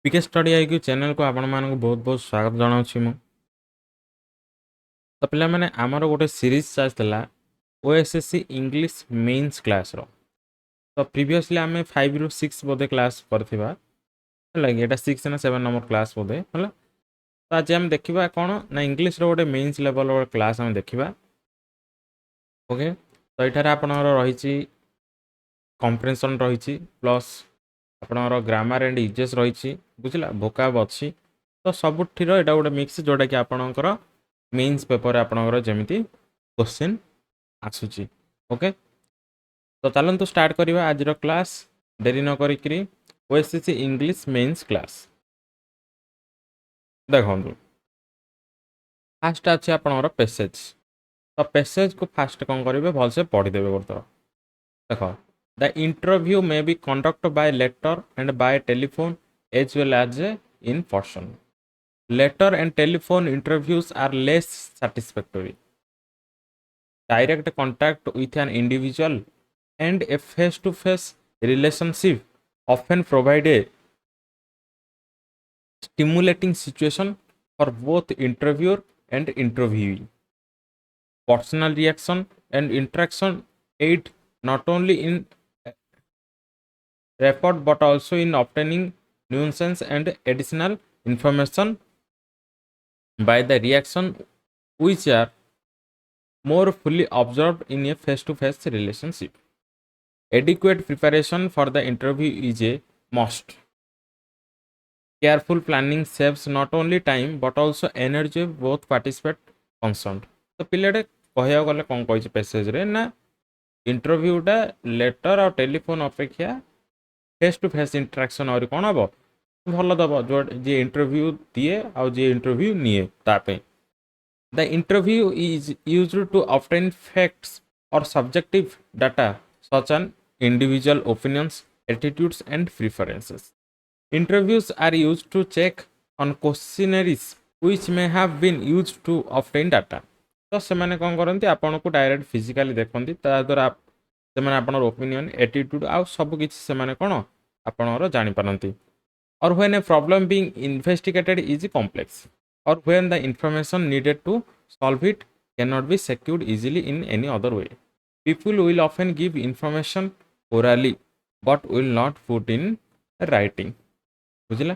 पीके study IQ channel को आपण मानक बहुत बहुत स्वागत जनाऊँ मु तो पे मैंने आमर गोटे सीरीज चलता ओएसएससी इंग्लिश मेन्स क्लास रो तो प्रीवियसली आम 5 ରୁ 6 बोधे क्लास करथिबा लगे एटा 6 ना 7 नंबर क्लास बोधे हला तो आज हम देखिबा कोन ना इंग्लिश रो गोटे मेन्स लेवल रो क्लास हम देखिबा ओके तो एठारे आपनर रहिछि कॉम्प्रिहेंशन रहिछि प्लस आपनर ग्रामर एंड यूजेस रहिछि बुझिला वोकाब अछि तो सबुठिर एटा गोटे मिक्स जोटा कि आपनकर मेन्स पेपर आपनकर जेमिति क्वेश्चन आसुची ओके तो चलନ୍ତୁ स्टार्ट करिवा आज रो क्लास देरी न करिकरी ओएसएससी इंग्लिश मेन्स क्लास देखंतु फास्ट अछि आपनकर पैसेज तो पैसेज को फास्ट कोन करिवे भल से पढि देबे गोटे देखो the interview may be conducted by letter and by telephone as well as in person. Letter and telephone interviews are less satisfactory. Direct contact with an individual and a face-to-face relationship often provide a stimulating situation for both interviewer and interviewee. Personal reaction and interaction aid not only in report but also in obtaining nuances and additional information by the reaction which are more fully observed in a face-to-face relationship. Adequate preparation for the interview is a must. Careful planning saves not only time but also energy of both participants concerned. तो पिलेटे कहया गले कोन कहि passage रे ना इंटरव्यूटा letter और telephone अपेक्षा face to face interaction और कौन हम भल दब जो जी इंटरव्यू दिए आउ जी इंटरव्यू निए तापे the interview is used to obtain facts और subjective data such an individual opinions attitudes and preferences interviews are used to check on questionnaires which may have been used to obtain data तो से माने कोन करंती आपन को direct physically देखंती ता द्वारा से माने आपन ओपिनियन एटीट्यूड आ सब किछि से माने कोन आपन जानि पारंती or when a problem being investigated is complex or when the information needed to solve it cannot be secured easily in any other way. People will often give information orally but will not put in writing. बुझिला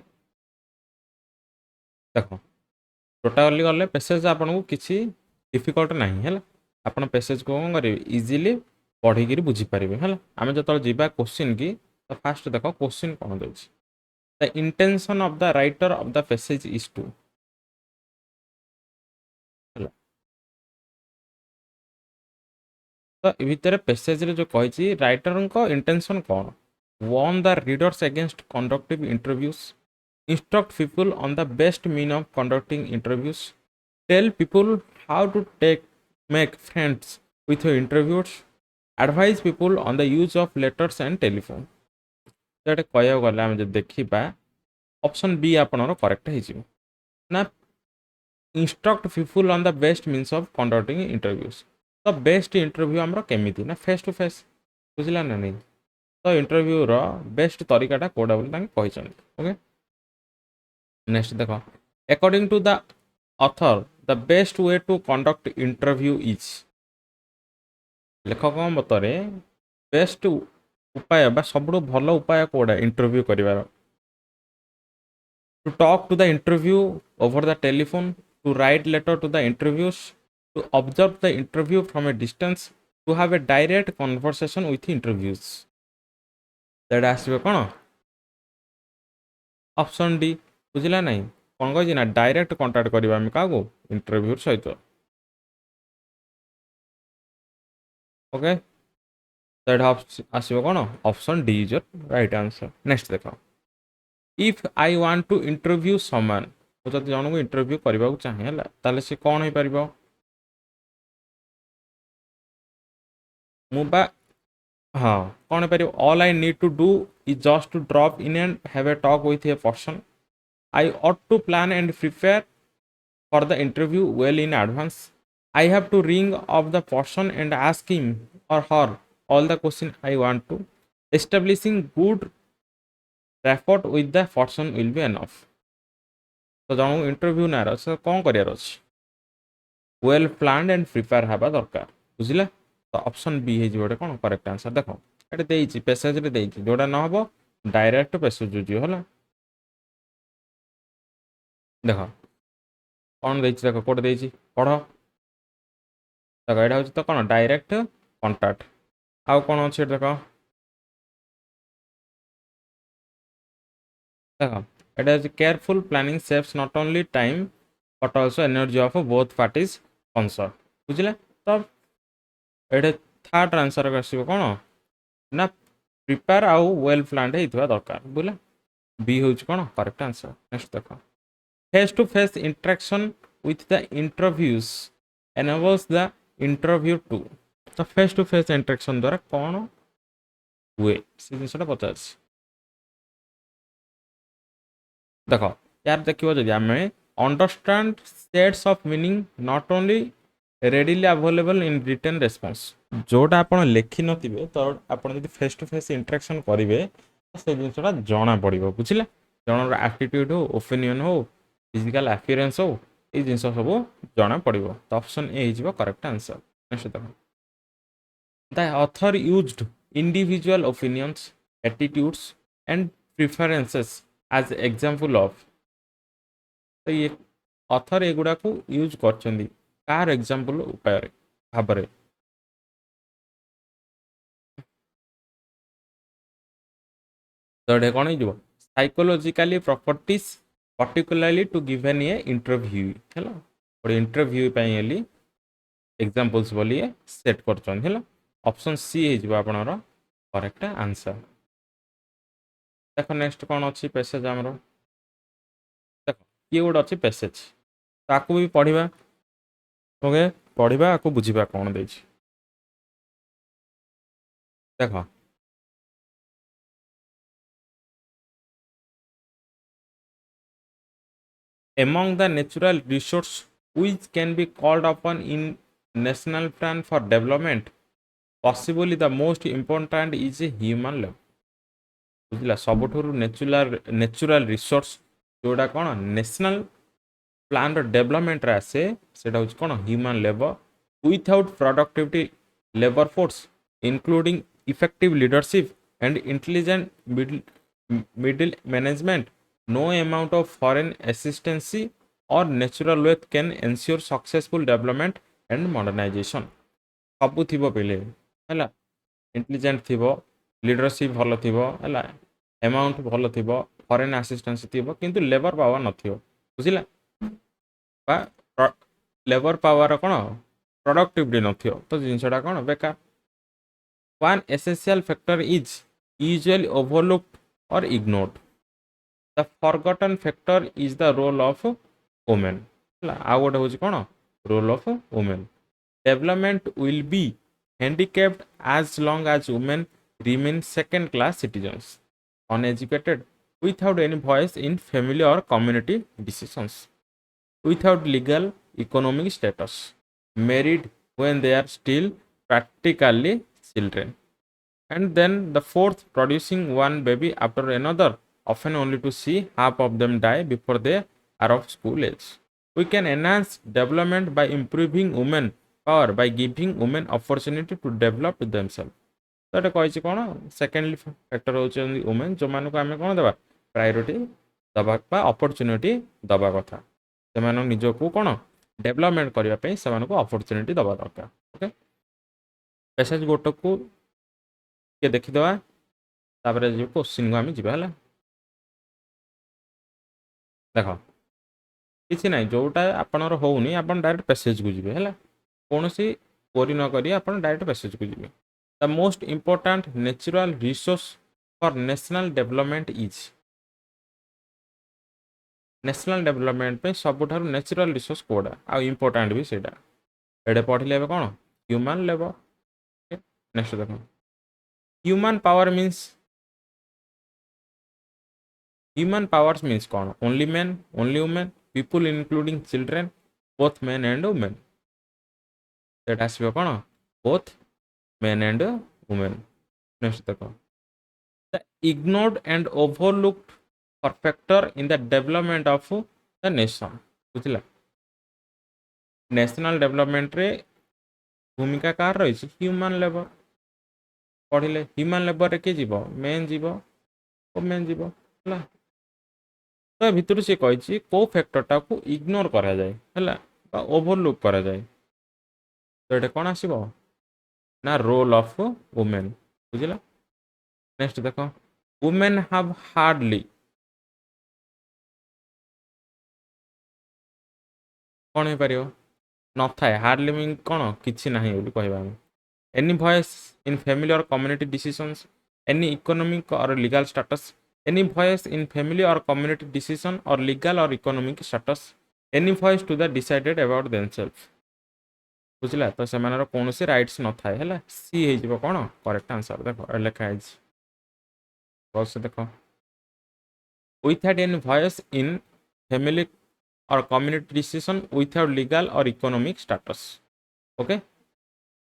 देखो totally गले passage आपन को किछि difficult नाही हैला आपन passage को कोन करिवे इजीली पढी के बुझी पारिबे हैला आमे जतल जिबा क्वेश्चन की तो फास्ट देखो क्वेश्चन कोन देछि the intention of the writer of the passage is to तो भितर पैसेज रे जो कहि राइटर को इंटेंशन कौन warn the readers against conductive interviews instruct people on the best mean of conducting interviews tell people how to make friends with your interviewers advise people on the use of letters and telephone तो कहया गले आम जो देखा option B आपनर correct हो ना instruct people on the best means of conducting interviews तो best interview आमर केमिति ना फेस टू फेस बुझला ना नहीं तो इंटरव्यू रो बेस्ट तरीकाटा कोडा बोली तांके कहिसंती ओके नेक्स्ट देखो according to the author the best way to conduct interview is लेखक मतरे बेस्ट उपाय बा सबुठु भल उपाय कोडा इंटरव्यू करिवार to talk to the interview over the telephone, to write letter to the interviews, to observe the interview from a distance, to have a direct conversation with interviews. That आसबे कोन option D बुझिला नहीं कोन कहि ना direct contact करबा हम कागो इंटरव्यू सहित ओके दैट आसबे कोन option D is your right answer next देखो if I want to interview someone तो जब जन को इंटरव्यू करबा को चाहे हला ताले से कोन होई परबो मुबा हां कोन होई परबो all I need to do is just to drop in and have a talk with a person I ought to plan and prepare for the interview well in advance I have to ring of the person and ask him or her all the question I want to establishing good rapport with the person will be enough. तो जन interview ना कौन करार अच्छे well planned and prepare हवा दरकार बुझिले तो option B है गोटे कौन करेक्ट आंसर देख ये पेसेज जोड़ा न हम डायरेक्ट पेसेज है देख कौन देख कोटे देख पढ़ देख यहाँ हूँ तो कौन डायरेक्ट कंटाक्ट आउ कौन अच्छे देख देख ये careful planning saves not only time but also energy of both parties concern बुझिले तो ये थर्ड आंसर आसो कौन ना प्रिपेयर आउ वेल प्लान्ड होता दरकार बुझे बी हूँ कौन करेक्ट आंसर नेक्स्ट देख face to face interaction with the interviews enables the interview to तो फेस टू फेस इंटरेक्शन द्वारा कौन हुए से जिनसा पचार देख यार देखो जब आम understand sets of meaning not only readily available in written response जोटा आप लिखि नथिबे तो आप फेस टू फेस इंटरेक्शन करेंगे से जिनसा जना पड़ो बुझे जनर आटिट्यूड हो ओपिनियन हो फिजिकल अपीयरेंस हो ये जिन सब जना पड़ो तो ऑप्शन ए हो करेक्ट आंसर नेक्स्ट देख the author used individual opinions attitudes and preferences as example of तो ये ऑथर एगुड़ा को यूज कर कार एग्जांपल उपाय भाव तो ये कौन हो psychologically properties particularly to given a interview है गोटे इंटरव्यू एग्जांपल्स बोली सेट कर ऑप्शन सी हो आपणर करेक्ट आंसर देख नेक्स्ट कौन अच्छी पैसेज आमर देख ये गोटे अच्छी पैसेज ताकू भी पढ़ा ओके पढ़ा आपको बुझा कौन दे देख among the natural resource which can be called upon in national plan for development possibly the most important is a human level बुझला सबुठ नेचुरल रिसोर्स जोड़ा कौन नेशनल प्लान डेवलपमेंट आसे से कौन human labour without productivity labour force including effective leadership and intelligent middle management no amount of foreign assistance or natural wealth can ensure successful development and modernization सब थिबो पहले हैला intelligent थिबो leadership भल थिबो हैला अमाउंट भल थिबो फॉरेन असिस्टेंस थिबो किंतु लेबर पावर नथिबो बुझिला बा लेबर पावर कोन प्रोडक्टिविटी नथिबो तो जिनसडा कोन बेकार one essential factor is usually overlooked और ignored the forgotten factor is the role of women आ गोटे हूँ कौन role of women development will be handicapped as long as women remain second class citizens uneducated without any voice in family or community decisions without legal economic status married when they are still practically children and then the fourth producing one baby after another often only to see half of them die before they are of school age. We can enhance development by improving women power by giving women opportunity to develop themselves. तो ये कही कौन secondly factor होती women जो मानक आम कौन देवा प्रायोरिटी दबा अपॉर्चुनिटी दबा कथा से निजक कौन डेवलपमेंट करने से अपॉर्चुनिटी दबा दरकार ओके पैसेज गोटे को देखीदे जो क्वेश्चन को आम जा देख किसी ना जोटा आपणर होनी आप डायरेक्ट पैसेज को जी है कौन सी कोरी न करी आप डायरेक्ट पैसेज को जी the most important natural resource for national development is national development पे सबुठार नेचुरल रिसोर्स कोड़ा आ इम्पोर्टाट भी सेटा एडे पढ़ले कौन ह्यूमन लेबर नेक्स्ट देख human power means human powers means कौन only men only women people including children both men and women that आसो कौन both men and women next देखो the ignored and overlooked परफेक्टर in the development of the nation बुझला national development रे भूमिका car रही human labour पढ़िले human labour रे किए जीव मेन जीव वोमेन जीव है तो भितर सी कही कौ फैक्टरटा को इग्नोर करा जाए है ओवरलुक करा जाए तो ये कौन आसो ना रोल ऑफ वुमेन बुझला नेक्स्ट देख वुमेन हैव हार्डली कौन हो पार न थाए हार्डली मीन कौन किसी ना कहवा any voice in family or community decisions any economic or legal status any voice in family or community decision or legal or economic status any voice to the decided about themself बुझला तो से कौन से rights न थाए है सी हो कौन करेक्ट आंसर देख लिखाई बस देख without any voice in family or community decision without legal or economic status okay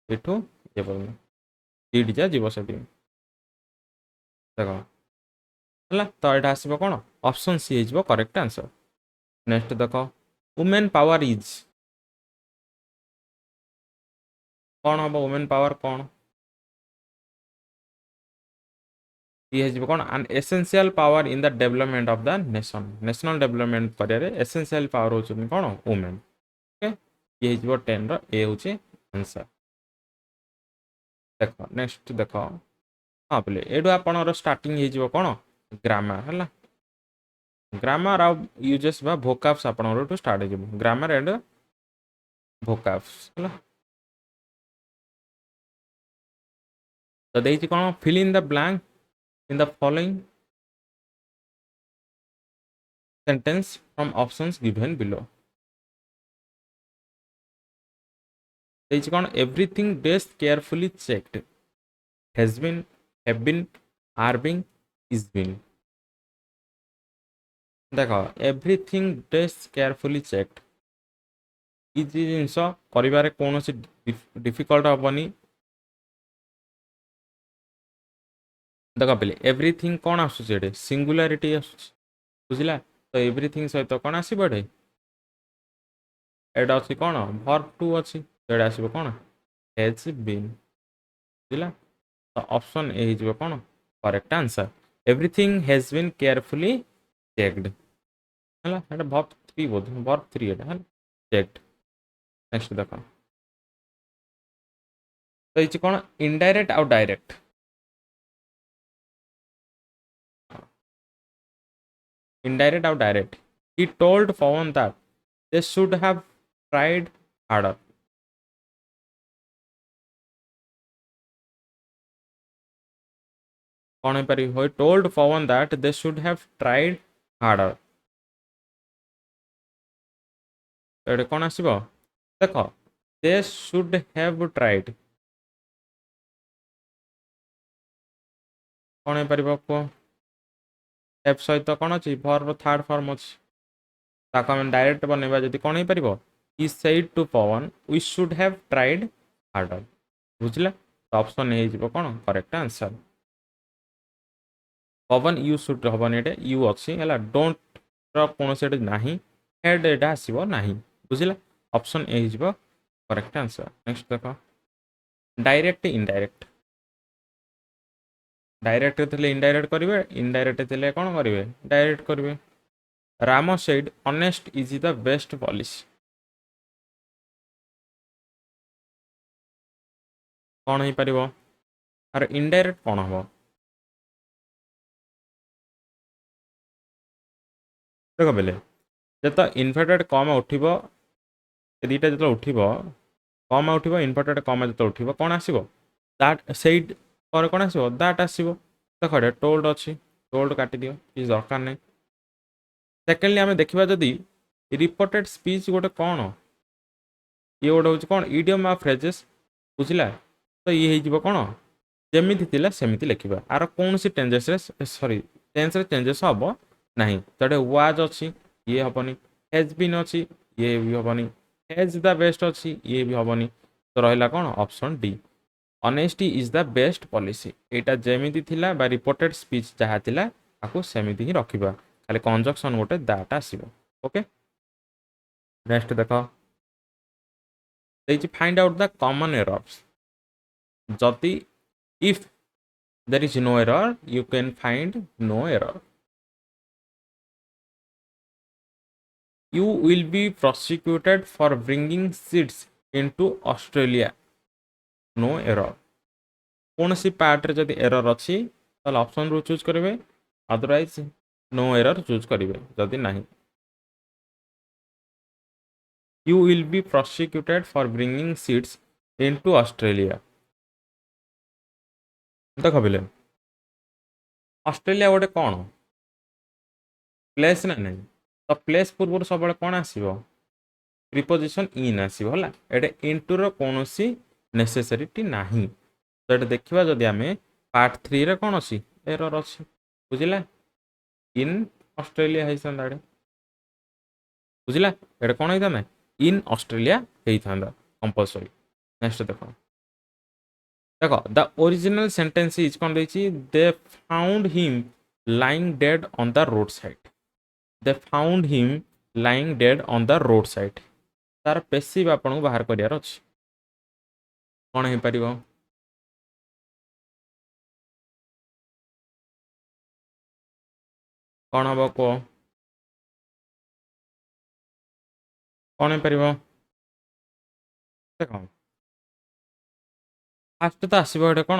एठू ये बोलना सीट जा जीव से देख है तो यहाँ आसो कौन ऑप्शन सी हो करेक्ट आंसर नेक्स्ट देख वुमेन पावर इज कौन हम वुमेन पावर कौन ये हो कौन an essential power in the development of the nation national development कर एसेंशियल पावर हो कौन वुमेन ओके ये हो 10 ए हूँ आंसर देख नेक्स्ट देख हाँ बोले ये आपणर स्टार्टिंग हो कौन ग्रामर है ग्रामर आ यूजेस बा भोकाब्स आपणर स्टार्ट हो ग्रामर एंड भोकाब्स है तो देखिए कौन fill in the blank in the following sentence from options given below देखिए कौन everything dash carefully checked has been have been are been is been देख एवरीथिंग डेस्ट केयरफुली चेक्ड ये जिनस कर कौन डिफिकल्ट हेनी देख पे एवरीथिंग कौन आसूँ सिंगुलारिटी बुझला तो एवरीथिंग सहित कौन आसो ये एटा अच्छी कौन वर्ब टू अच्छी तो ये आसो कौन हैज बीन बुझला तो ऑप्शन ए हो कौन correct answer everything has been carefully checked है वर्ब 3 बोध वर्ब 3 है चेक्ड नेक्स्ट देख तो ये कौन इनडायरेक्ट आउ direct indirect or direct he told Pawan that they should have tried harder कौन हो पार he told Pawan that they should have tried harder तो कौन आसो देख they should have tried कौन हो पार कह एफ सहित कौन अच्छी वर्ब थर्ड फॉर्म अच्छी आम डायरेक्ट बनवा जब कौन हो पार he said to Pawan we should have tried harder बुझला तो ऑप्शन हो कौन करेक्ट आंसर पवन यू सुट हेन ये यू अच्छी है डोंट कौन से ना हेड ये आसो ना बुझला ऑप्शन ए हो करेक्ट आंसर नेक्स्ट देख डायरेक्ट इनडायरेक्ट डायरेक्ट थे इनडायरेक्ट करेंगे इनडायरेक्ट थे कौन करेंगे डायरेक्ट करेंगे Ram said honest is the best policy कौन हो पार आर इनडायरेक्ट कौन हम देख बेले जो इनवर्टेड कम उठब दीटा जो उठब कम उठब इनवर्टेड कम जो उठब कौन आसो दैट सेड पर कौन आसो दैट आसो देख ये टोल्ड अच्छी टोल्ड काट दियो किसी दरकार नहीं सेकेंडली आम देखा जदि रिपोर्टेड स्पीच गोटे कौन ये गोटे हूँ कौन इडियम आ फ्रेजेस बुझला तो ये हो कौन जमी थी सेमती लिखा आर कौन सी टेंजेस सॉरी टेंस चेंजेस हम ना तो ये वाज अच्छी ये हेनी हैज बीन अच्छी ये भी हेनी हैज द बेस्ट अच्छी ये भी हेनी तो रहा कौन option D honesty is the best policy एटा जेमिति थिला बा रिपोर्टेड स्पीच जहा थिला ताकू सेमिति ही रखिबा खाली कंजक्शन गोटे दैट आसीबो ओके नेक्स्ट देखो find out the common errors जति if there is no error you can find no error you will be prosecuted for bringing seeds into Australia no error कौन C part रे जदि error अच्छी ताल option रो choose करेंगे otherwise no error choose करेंगे जदि नहीं you will be prosecuted for bringing seeds into Australia देख बिले ऑस्ट्रेलिया गोटे कौन प्लेस ना नहीं तो प्लेस पूर्व सब कौन आसो प्रिपोजिशन इन आसो है ये इंटूर कौन सी नेसेसरीटी ना तो ये देखा जदि आम पार्ट 3 रे कौन अच्छी एरर अच्छी बुझला इन ऑस्ट्रेलिया होता बुझला ये कौन होता इन ऑस्ट्रेलिया होता कंपलसरी नेक्स्ट देखो देखो द ओरिजिनल सेंटेंस इज कौन रही they found him lying dead on the road side they found him lying dead on the road side तार पेसिव आपन को बाहर करियार अछि कौन हो पारिबो कौन हम को कौन हो पारिबो देखो फास्ट तो आसो ये कौन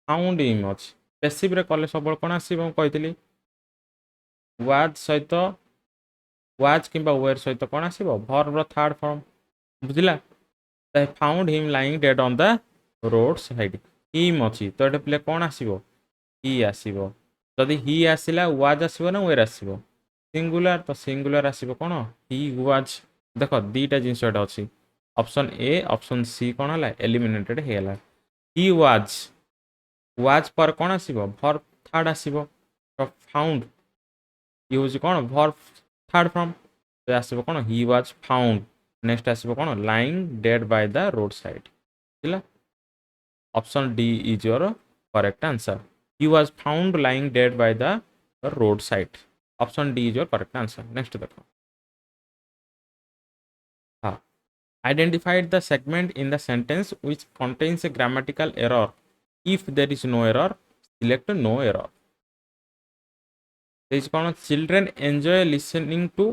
फाउंड हिम अच्छी पेसिव रे कले सब कौन आसो कही वाज सहित वाज किंबा वेयर सहित कौन आसो भर्ब थर्ड फॉर्म बुझला found him lying dead on the road side him अच्छी तो ये पे कौन आसो ही आसो जदि ही आसला वाज आसो ना वेयर आसो सिंगुलर तो सिंगुलर आसो कौन ही वाज देख दीटा जिनस अच्छी ऑप्शन ए ऑप्शन सी कौन है एलिमिनेटेड होगा ही वाज पर कौन आसो भर्ब थर्ड आसो तो फाउंड यूज कौन भर्ब थर्ड फॉर्म तो आसो कौन ही वाज फाउंड नेक्स्ट आसो कौन lying dead by the road side बुझला option D is your correct answer he was found lying dead by the road side option D is your correct answer next देखो हाँ identified the segment in the sentence which contains a grammatical error if there is no error select no error there is कौन children enjoy listening to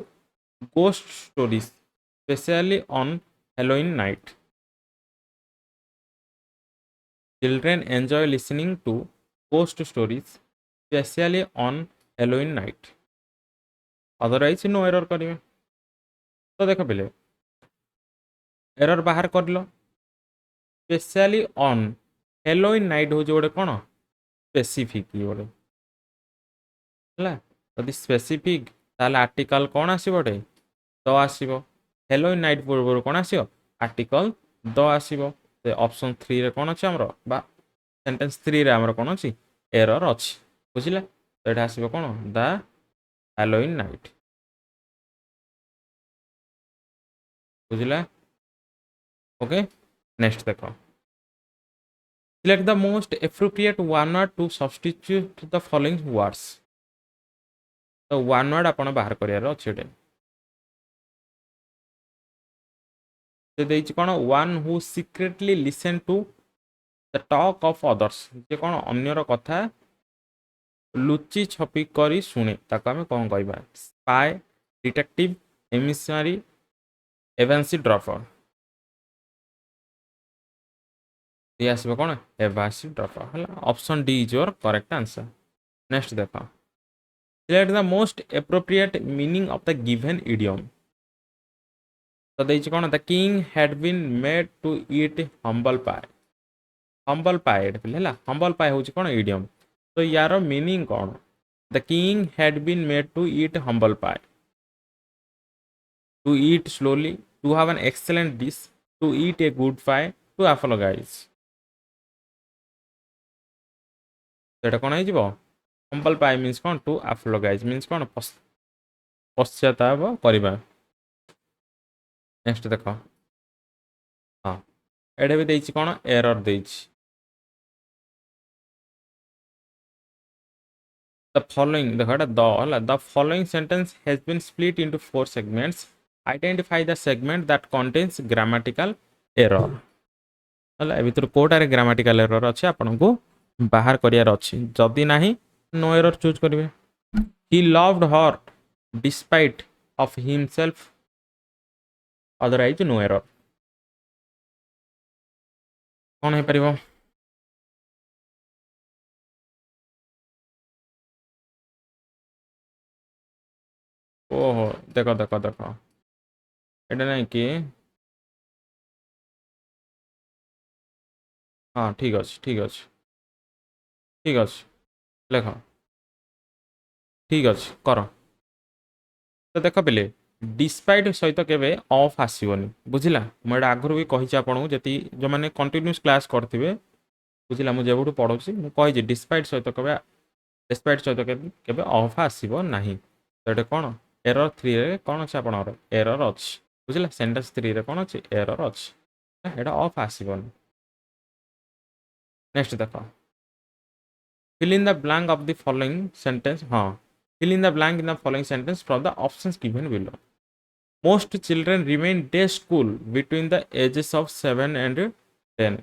ghost stories especially on Halloween night children enjoy listening to ghost stories especially on Halloween night otherwise no error करिवे तो देख पहले error बाहर कर लो specially on Halloween night हूँ गोटे कौन स्पेसिफिक गोटे है जदि स्पेसिफिक ताले आर्टिकल कौन आसोटे द आसो हेलोइन नाइट पूर्व कौन आसो आर्टिकल द आसो ऑप्शन 3 रे कौन अच्छे आमर बा सेंटेंस 3 रे आमर कौन अच्छी एरर अच्छी बुझला तो ये आसो कौन द हेलोइन नाइट बुझला ओके नेक्स्ट देखो select the most appropriate one word to substitute the following words तो one word आपण बाहर करियार अछि एटे से देछि कोन one who secretly listen to the talk of others जे कोन अन्यर कथा लुचि छपी करी सुने ताको हम कोन कहबा स्पाई डिटेक्टिव एमिसरी एवेंसी ड्रॉपर ये आसो कौन एवासी ड्रॉपर है option D is your correct answer next देखो select the most appropriate meaning of the given idiom तो देछि कौन the king had been made to eat humble pie है हम्बल पाए हूँ कौन इडियम तो यार मीनिंग कौन the king had been made to eat humble pie to eat slowly to have an excellent dish to eat a good pie to apologize तो कौन हो हम्बल पाए मीन्स कौन टू apologize मीन्स कौन पश्चाताप करवा नेक्स्ट देख हाँ एडे भी देछि कोन एरर देछि the following देखो एटा द हला the following sentence has been split into four segments identify the segment that contains grammatical error हला ए भितर कोटारे grammatical error अछि आपन को बाहर करियार अछि जदी नाही नो एरर चूज करिवे he loved her despite of himself otherwise no error कोन हे परिबो ओहो देखो देखो देखो एटा नहीं कि हाँ ठीक अछि ठीक अछि ठीक अछि लेख ठीक अछि कर तो देख पिले डिस्पाइट सहित केबे ऑफ आसीबनी बुझिला म एटा आगुरु भी कहिछि आपन जति जो माने कंटीन्यूअस क्लास करथिबे बुझिला मु जेबुटु पढौछि मु कहिछि डिस्पाइट सहित केबे डिस्पाइट सहित केबे ऑफ आसीबो नाही तो एटा कोन एरर 3 रे कोन अछि आपनर एरर अछि बुझिला सेंटेंस 3 रे कोन अछि एरर अछि एटा ऑफ आसीबनी नेक्स्ट देखो fill in the blank of the following sentence fill in the blank in the following sentence from the options given below most children remain day school between the ages of 7 and 10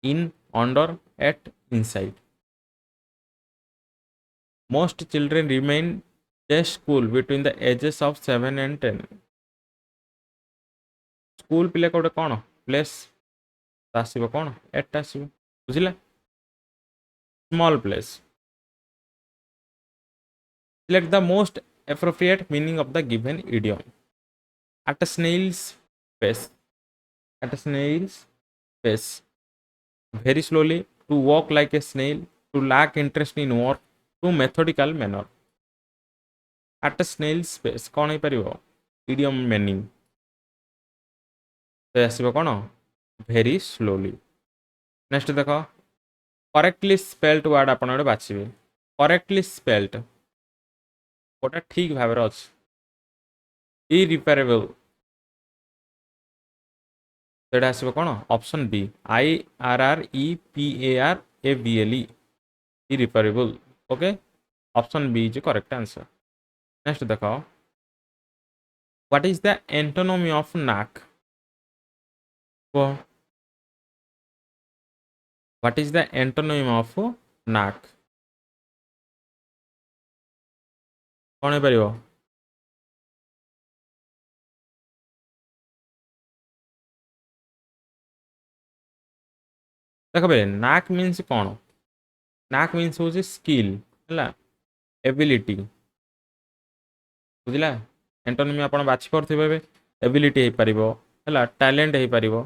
in under at inside most children remain day school between the ages of 7 and 10 school पिले कोटे कोन place आसीबो cone eight आसीबो बुझिला small place select the most appropriate meaning of the given idiom at a snail's pace at a snail's pace very slowly to walk like a snail to lack interest in work to methodical manner at a snail's pace कौन हो परिबो idiom meaning तो आसीबो कोन very slowly next देखो correctly spelled word आपण ओडे बाछिबे correctly spelled ओटा ठीक भाबरे अछि irreparable सेटा आसीबो कोन option B IRREPARABLE irreparable okay option B is correct answer next देखो what is the antonymy of knack what is the antonymy of knack कौन है परिबो देखो बे नाक मींस कौन नाक मींस हो स्किल हला एबिलिटी बुझिला एंटोनोमी आपण बाछि परथिबे एबिलिटी हे परिबो हला टैलेंट हे परिबो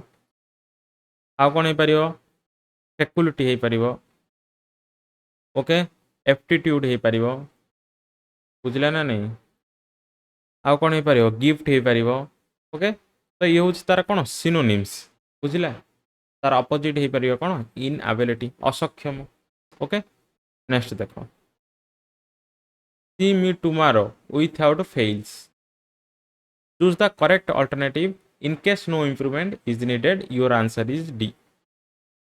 आ कोन हे परिबो फैकल्टी हे परिबो ओके एप्टीट्यूड हे परिबो बुझिला ना नहीं आ कोन हे परिबो गिफ्ट हे परिबो ओके तो ये होछ तार कोन सिनोनिम्स बुझिला तार अपोजिट हे परिबो कोन इनएबिलिटी असक्षम ओके नेक्स्ट देखो see me tomorrow without fails choose the correct alternative in case no improvement is needed your answer is D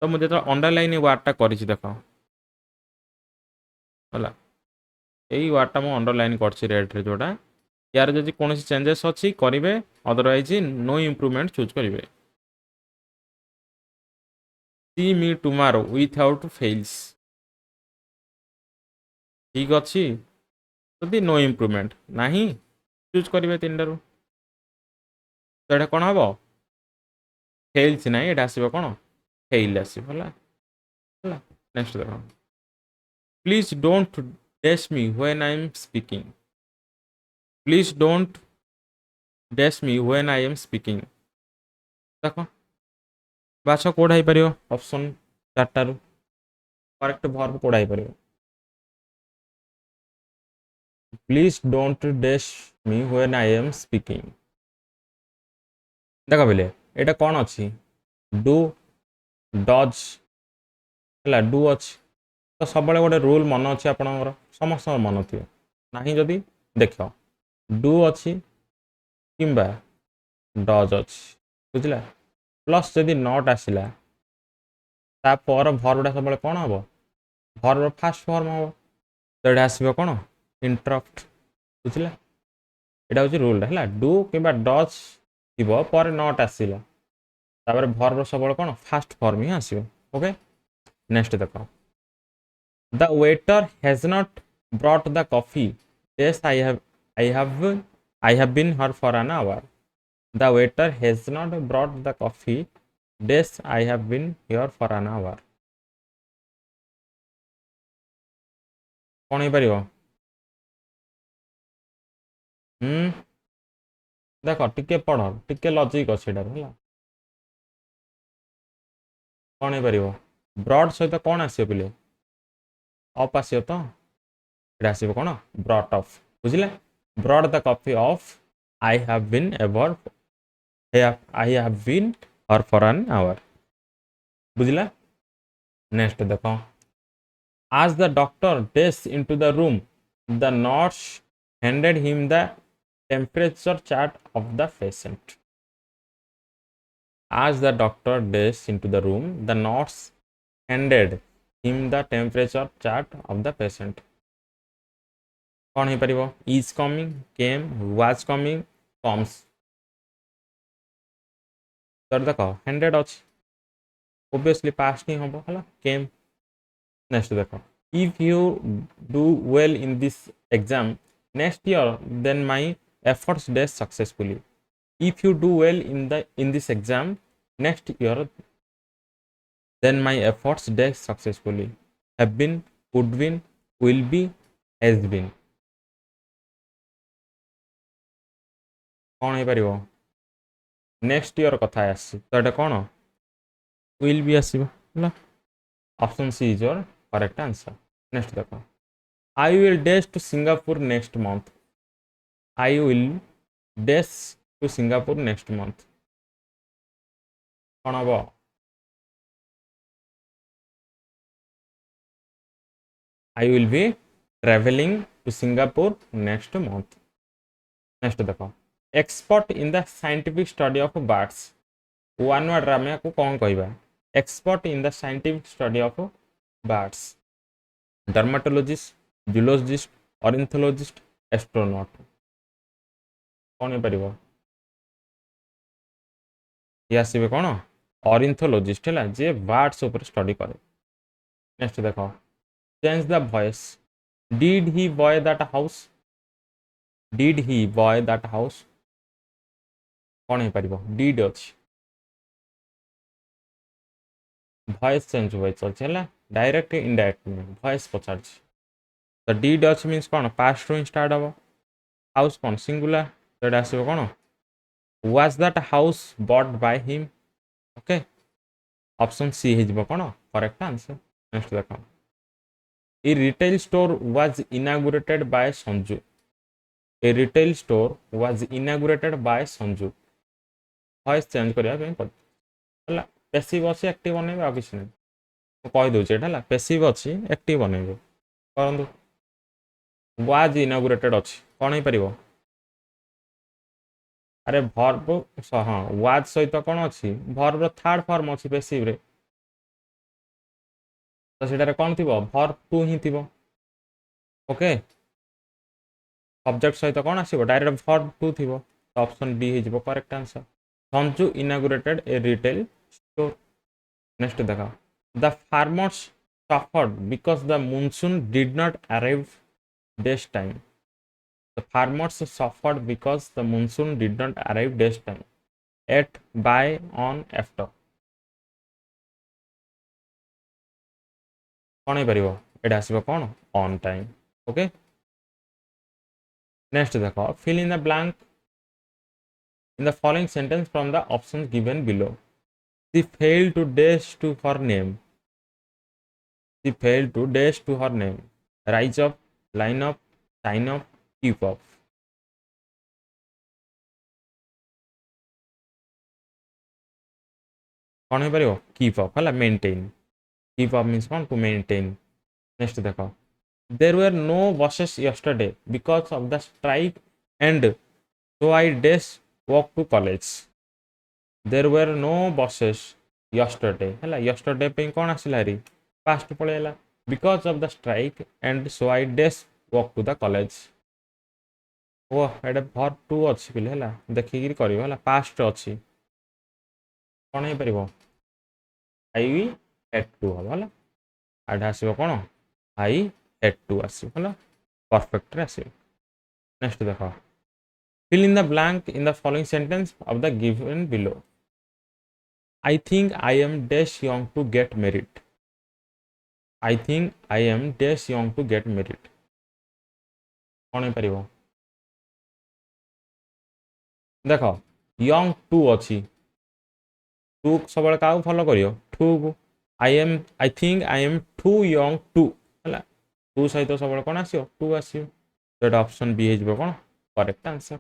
तो मुझे तो अंडरलाइन वार्डटा करिछि देखो होला एई वार्डटा मु अंडरलाइन करछि रेड रे जोटा यार जदि कोनोसी चेंजेस अछि करिवे अदरवाइज नो इंप्रूवमेंट चूज करिवे see me tomorrow without fails ठीक अछि जदि नो इंप्रूवमेंट नाही चूज करिवे तीनटारू तो एटा कोन हबो फेल्स नाही एटा आसीबो कोन फेल आसीबो होला होला नेक्स्ट देखो please don't dash me when I am speaking please don't dash me when I am speaking देखो बाछ कोड है परियो ऑप्शन चारटारू करेक्ट वर्ब कोड है परियो please don't dash me when I am speaking देखो बेले एटा कोन अछि डू डज हला do अछि तो सब बळे गोटे रूल मन अछि आपनकर समस्त मन थियो नाही जदी देखो डू अछि किंबा डज अछि बुझला प्लस जदि नॉट आसिला तापर भर्बटा सब कौन हम भर्बर फास्ट फॉर्म हम तो ये आसो कौन इंटरप्ट बुझला यहाँ हूँ रूल है डू कि डज थी पर नॉट आसिला तापर भर्बर सब कौन फास्ट फॉर्म ही आसो ओके नेक्स्ट देख the waiter has not brought the coffee yes I have been here for an hour the waiter has not brought the coffee yes I have been here for an hour कौन हो पारिबो देख टिके पढ़ टिके logic अच्छे है कौन हो पारिबो ब्रॉड सहित कौन आसियो पिले अप आसियो तो ये आसिबो कौन ब्रॉट ऑफ बुझिले broad the coffee of I have been ever I have been her for an hour बुझिला नेक्स्ट देखो as the doctor dashed into the room the nurse handed him the temperature chart of the patient as the doctor dashed into the room the nurse handed him the temperature chart of the patient कौन हो पारिबो is coming came was coming comes तो देख handed अच्छी obviously past ही हम है came next देखो if you do well in this exam next year then my efforts dash successfully if you do well in this exam next year then my efforts dash successfully have been would been will be has been कौन हो पारिबो next year कथा आसी तो ये कौन will भी आसीबो ହେଲା option C is your correct answer next देखो I will dash to Singapore next month I will dash to Singapore next month कौन hmm I will be travelling to Singapore next month next देखो expert in the scientific study of birds one word आम को कौन कहवा expert in the scientific study of birds dermatologist zoologist ornithologist astronaut कौन हो पारिबो ये आसबे कौन ऑर्निथोलॉजिस्ट है जे बर्ड्स ऊपर स्टडी करे नेक्स्ट देखो change the voice did he boy that house did he boy that house कौन हो पारिबो डिड अछि वॉइस चेंज हुए चलছে डायरेक्ट इनडायरेक्ट नहीं वॉइस पचार तो डिड अच्छे मीन्स कौन पास्ट रु स्टार्ट हम हाउस कौन सिंगुलर तो ये आसो कौन was that house bought by him okay option C हो कौन करेक्ट आंसर नेक्स्ट देख a retail store was inaugurated by Sanju a retail store was inaugurated by Sanju voice change करने पैसिव अच्छी एक्टिव बनइबे आ किसी नहीं कहीदे है पैसिव अच्छी एक्टिव बनइबे करूँ वाज इनागुरेटेड अच्छी कौन हो पार अरे भर्ब हाँ वाज सहित कौन अच्छी भर्बर थर्ड फॉर्म अच्छी पैसिव रे तो सेटारे कौन थी भर्ब टू ही थी ओके सब्जेक्ट सहित कौन आसो डायरेक्ट भर्ब टू थी तो ऑप्शन डी हो करेक्ट आंसर संजू इनागुरेटेड ए रिटेल स्टोर नेक्स्ट देखा the farmers suffered because the monsoon did not arrive this time the farmers suffered because the monsoon did not arrive this time at by on after कौन हो पारिबो एटा आसीबो कौन on time okay next देखो fill in the blank in the following sentence from the options given below she failed to dash to her name she failed to dash to her name rise up line up sign up keep up कौन हो पारिबो keep up हला maintain keep up means कौन to maintain next देखो there were no buses yesterday because of the strike and so I dash walk to college there were no buses yesterday है yesterday पे कौन आसला री past पळेला because of the strike and so I dash walk to the college ओ एडे भर टू अच्छी पिले है देखिक कर पास्ट अच्छी कौन हो पार आई हेड टू हम है आडे आसो कौन आई हेड टू आसो परफेक्ट आसो नेक्स्ट देख fill in the blank in the following sentence of the given below I think I am dash young to get married I think I am dash young to get married कौन हो पार देख young to अच्छी to सब क्या follow करियो टू को I think I am too young to है टू सहित सब कौन आसो टू आसो तो ऑप्शन बी हो कौन करेक्ट आंसर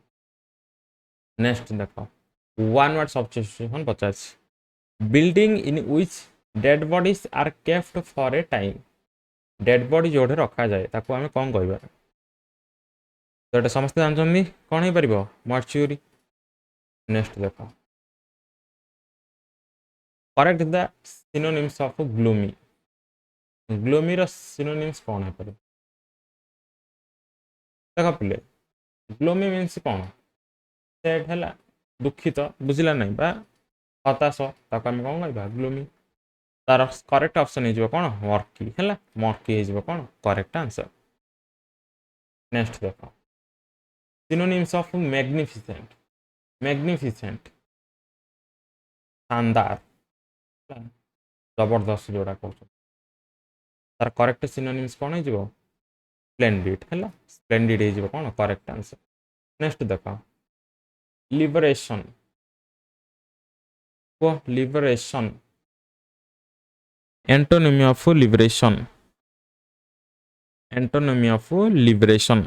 नेक्स्ट देख वन वर्ड सब्स्टिट्यूशन पचास building in which dead bodies are kept for a time dead body जो रखा जाए ताको आम कौन कह तो ये समस्त जानते कौन हो पार मर्च्युरी नेक्स्ट देख correct the synonyms of gloomy gloomy रो सिनोनिम्स कौन हो पार देख पिले ग्लूमी मीन्स कौन सैड है दुखित बुझला नहीं बा हताश ताको आम कौन कह ग्लूमी तार करेक्ट ऑप्शन हो कौन मर्की है मर्की हो कौन करेक्ट आंसर नेक्स्ट देख सिनोनिम्स ऑफ मैग्निफिसेंट मैग्निफिसेंट शानदार जबरदस्त जोड़ा कह तार करेक्ट सिनोनिम्स कौन हो स्प्लेंडिड है स्प्लेंडिड हो कौन करेक्ट आंसर नेक्स्ट देख लिबरेशन को liberation antonymy of liberation antonymy of liberation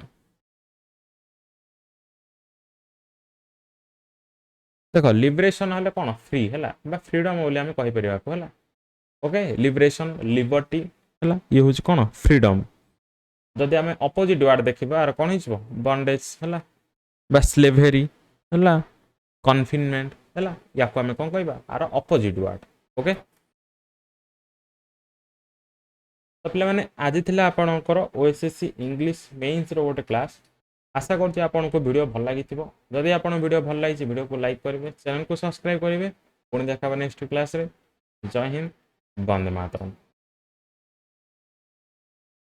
देख लिबरेशन है कौन फ्री है फ्रीडम बोली आम कहीपर है ओके लिबरेशन लिबर्टी है ये हूँ कौन फ्रीडम जदि आम अपोजिट वार्ड देखा आर कौन हो बंडेज है स्लेभेरी है कन्फिनमेंट है या आम कौन कह आर अपोजिट वार्ड ओके तो पे मैंने आज थी आपणकर ओएसएससी इंग्लिश मेन्स गोटे क्लास आशा करती आपन को वीडियो भल लगी जदि आप वीडियो भल लगी वीडियो को लाइक करेंगे चैनल को सब्सक्राइब करेंगे पुणी देखा नेक्स्ट क्लास रे जय हिंद वंदे मातरम।